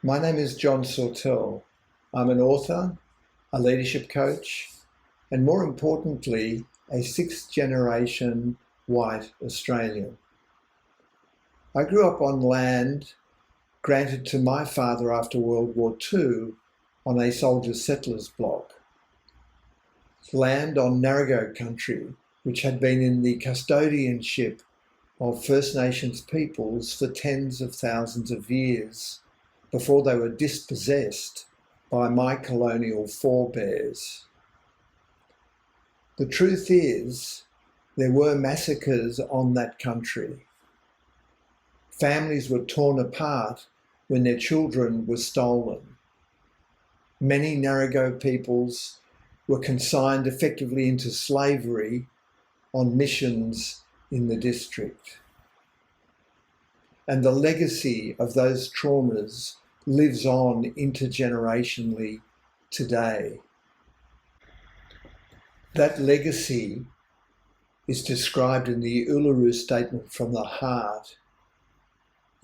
My name is John Sawtell. I'm an author, a leadership coach, and more importantly, a sixth generation white Australian. I grew up on land granted to my father after World War II on a soldier settlers block. Land on Narragansett country, which had been in the custodianship of First Nations peoples for tens of thousands of years before they were dispossessed by my colonial forebears. The truth is, there were massacres on that country. Families were torn apart when their children were stolen. Many Narragansett peoples were consigned effectively into slavery on missions in the district. And the legacy of those traumas lives on intergenerationally today. That legacy is described in the Uluru Statement from the Heart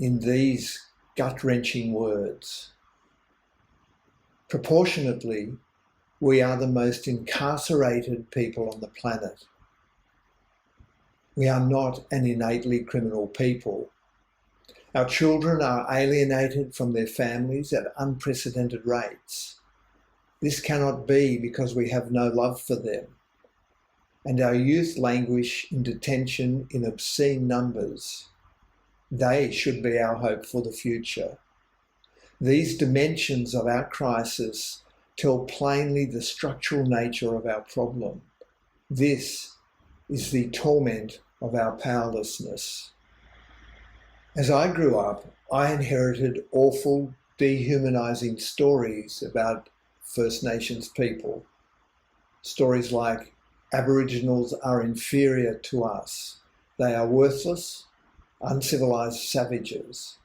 in these gut-wrenching words. Proportionately, we are the most incarcerated people on the planet. We are not an innately criminal people. Our children are alienated from their families at unprecedented rates. This cannot be because we have no love for them. And our youth languish in detention in obscene numbers. They should be our hope for the future. These dimensions of our crisis tell plainly the structural nature of our problem. This is the torment of our powerlessness. As I grew up, I inherited awful, dehumanising stories about First Nations people. Stories like, Aboriginals are inferior to us. They are worthless, uncivilised savages.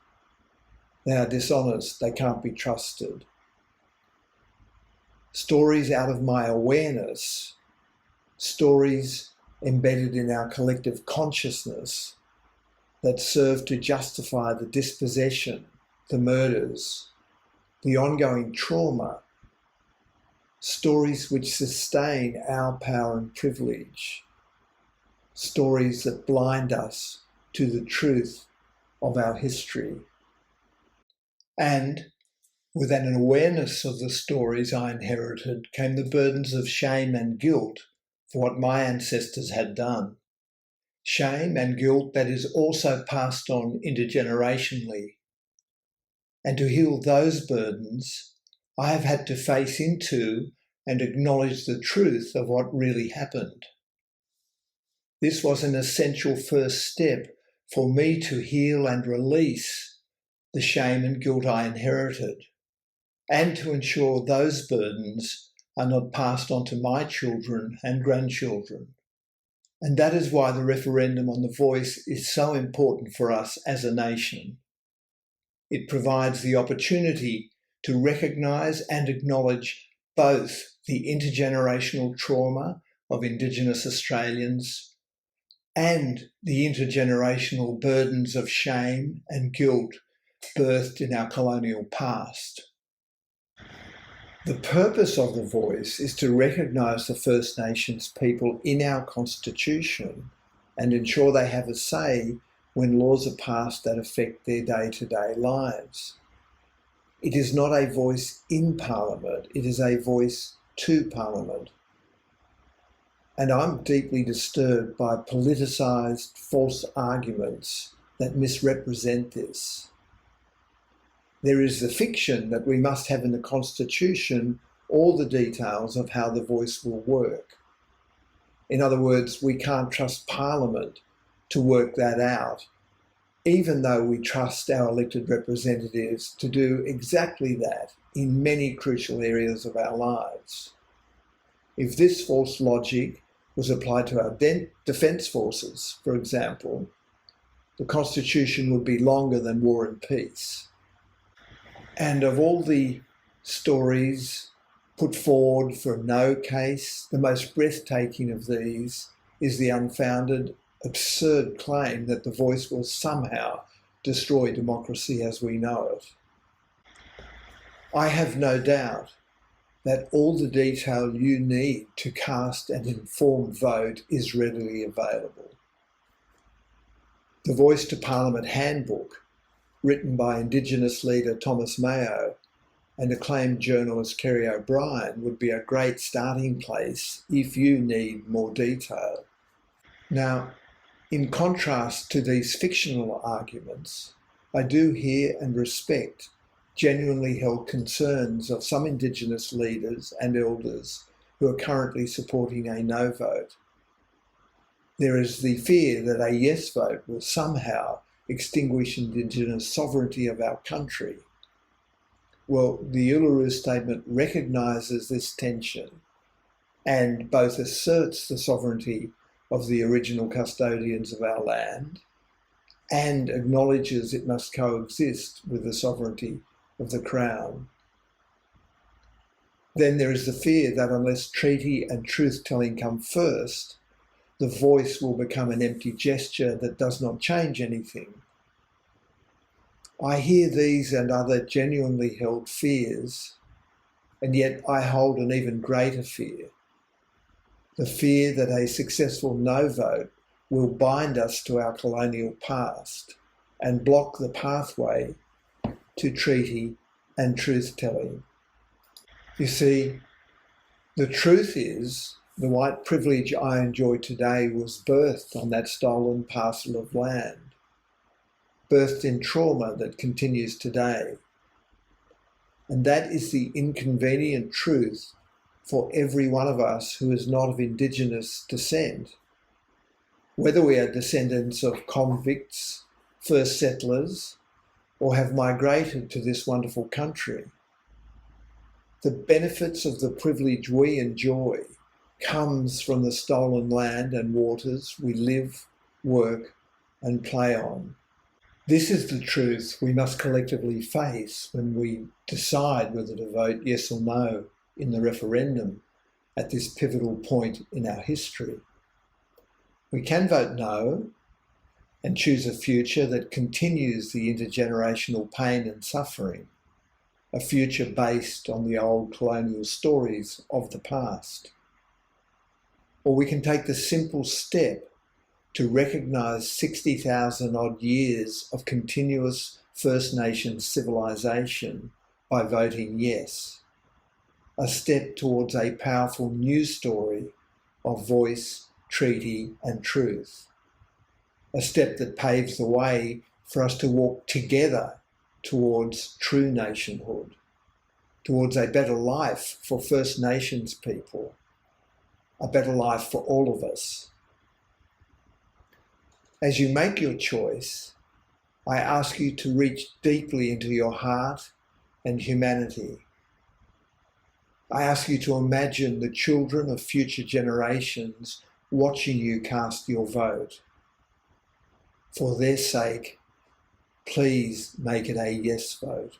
They are dishonest, they can't be trusted. Stories out of my awareness, stories embedded in our collective consciousness that serve to justify the dispossession, the murders, the ongoing trauma, stories which sustain our power and privilege, stories that blind us to the truth of our history. And with an awareness of the stories I inherited came the burdens of shame and guilt for what my ancestors had done. Shame and guilt that is also passed on intergenerationally. And to heal those burdens, I have had to face into and acknowledge the truth of what really happened. This was an essential first step for me to heal and release the shame and guilt I inherited, and to ensure those burdens are not passed on to my children and grandchildren. And that is why the referendum on the Voice is so important for us as a nation. It provides the opportunity to recognise and acknowledge both the intergenerational trauma of Indigenous Australians and the intergenerational burdens of shame and guilt birthed in our colonial past. The purpose of the Voice is to recognise the First Nations people in our Constitution and ensure they have a say when laws are passed that affect their day-to-day lives. It is not a voice in Parliament, it is a voice to Parliament. And I'm deeply disturbed by politicised false arguments that misrepresent this. There is the fiction that we must have in the Constitution all the details of how the Voice will work. In other words, we can't trust Parliament to work that out, even though we trust our elected representatives to do exactly that in many crucial areas of our lives. If this false logic was applied to our defence forces, for example, the Constitution would be longer than War and Peace. And of all the stories put forward for a no case, the most breathtaking of these is the unfounded, absurd claim that the Voice will somehow destroy democracy as we know it. I have no doubt that all the detail you need to cast an informed vote is readily available. The Voice to Parliament Handbook, written by Indigenous leader Thomas Mayo and acclaimed journalist Kerry O'Brien, would be a great starting place if you need more detail. Now, in contrast to these fictional arguments, I do hear and respect genuinely held concerns of some Indigenous leaders and elders who are currently supporting a no vote. There is the fear that a yes vote will somehow extinguish Indigenous sovereignty of our country. Well, the Uluru Statement recognises this tension and both asserts the sovereignty of the original custodians of our land and acknowledges it must coexist with the sovereignty of the Crown. Then there is the fear that unless treaty and truth-telling come first, the voice will become an empty gesture that does not change anything. I hear these and other genuinely held fears, and yet I hold an even greater fear. The fear that a successful no vote will bind us to our colonial past and block the pathway to treaty and truth-telling. You see, the truth is, the white privilege I enjoy today was birthed on that stolen parcel of land, birthed in trauma that continues today. And that is the inconvenient truth for every one of us who is not of Indigenous descent. Whether we are descendants of convicts, first settlers, or have migrated to this wonderful country, the benefits of the privilege we enjoy comes from the stolen land and waters we live, work, and play on. This is the truth we must collectively face when we decide whether to vote yes or no in the referendum at this pivotal point in our history. We can vote no and choose a future that continues the intergenerational pain and suffering, a future based on the old colonial stories of the past. Or we can take the simple step to recognise 60,000 odd years of continuous First Nations civilisation by voting yes, a step towards a powerful new story of voice, treaty and truth, a step that paves the way for us to walk together towards true nationhood, towards a better life for First Nations people, a better life for all of us. As you make your choice, I ask you to reach deeply into your heart and humanity. I ask you to imagine the children of future generations watching you cast your vote. For their sake, please make it a yes vote.